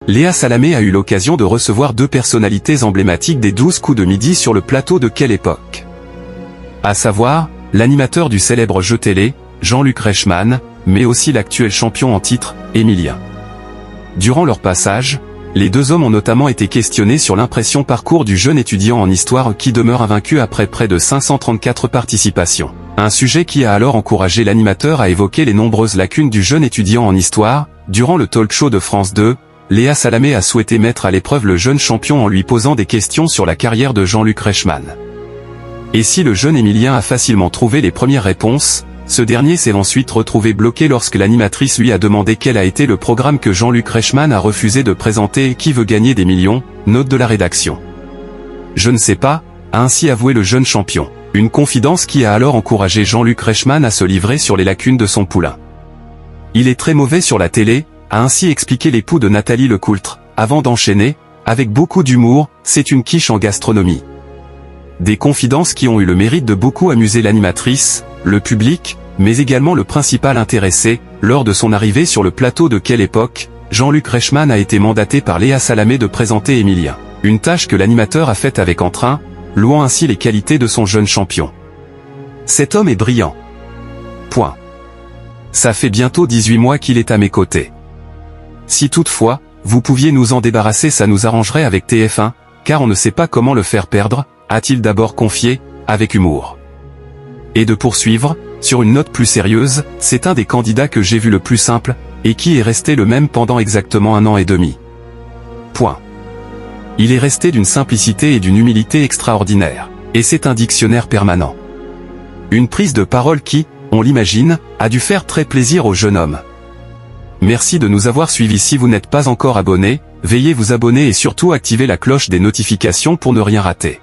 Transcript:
Léa Salamé a eu l'occasion de recevoir deux personnalités emblématiques des 12 coups de midi sur le plateau de Quelle époque? À savoir, l'animateur du célèbre jeu télé, Jean-Luc Reichmann, mais aussi l'actuel champion en titre, Emilien. Durant leur passage, les deux hommes ont notamment été questionnés sur l'impression parcours du jeune étudiant en histoire qui demeure invaincu après près de 534 participations. Un sujet qui a alors encouragé l'animateur à évoquer les nombreuses lacunes du jeune étudiant en histoire. Durant le talk show de France 2, Léa Salamé a souhaité mettre à l'épreuve le jeune champion en lui posant des questions sur la carrière de Jean-Luc Reichmann. Et si le jeune Emilien a facilement trouvé les premières réponses, ce dernier s'est ensuite retrouvé bloqué lorsque l'animatrice lui a demandé quel a été le programme que Jean-Luc Reichmann a refusé de présenter et qui veut gagner des millions, note de la rédaction. Je ne sais pas, a ainsi avoué le jeune champion. Une confidence qui a alors encouragé Jean-Luc Reichmann à se livrer sur les lacunes de son poulain. Il est très mauvais sur la télé, a ainsi expliqué l'époux de Nathalie Lecoultre, avant d'enchaîner, avec beaucoup d'humour, c'est une quiche en gastronomie. Des confidences qui ont eu le mérite de beaucoup amuser l'animatrice, le public, mais également le principal intéressé. Lors de son arrivée sur le plateau de Quelle époque, Jean-Luc Reichmann a été mandaté par Léa Salamé de présenter Emilien. Une tâche que l'animateur a faite avec entrain, louant ainsi les qualités de son jeune champion. Cet homme est brillant. Point. Ça fait bientôt 18 mois qu'il est à mes côtés. Si toutefois, vous pouviez nous en débarrasser, ça nous arrangerait avec TF1, car on ne sait pas comment le faire perdre, a-t-il d'abord confié, avec humour. Et de poursuivre, sur une note plus sérieuse, c'est un des candidats que j'ai vu le plus simple, et qui est resté le même pendant exactement 1 an et demi. Point. Il est resté d'une simplicité et d'une humilité extraordinaires. Et c'est un dictionnaire permanent. Une prise de parole qui, on l'imagine, a dû faire très plaisir au jeune homme. Merci de nous avoir suivis. Si vous n'êtes pas encore abonné, veuillez vous abonner et surtout activer la cloche des notifications pour ne rien rater.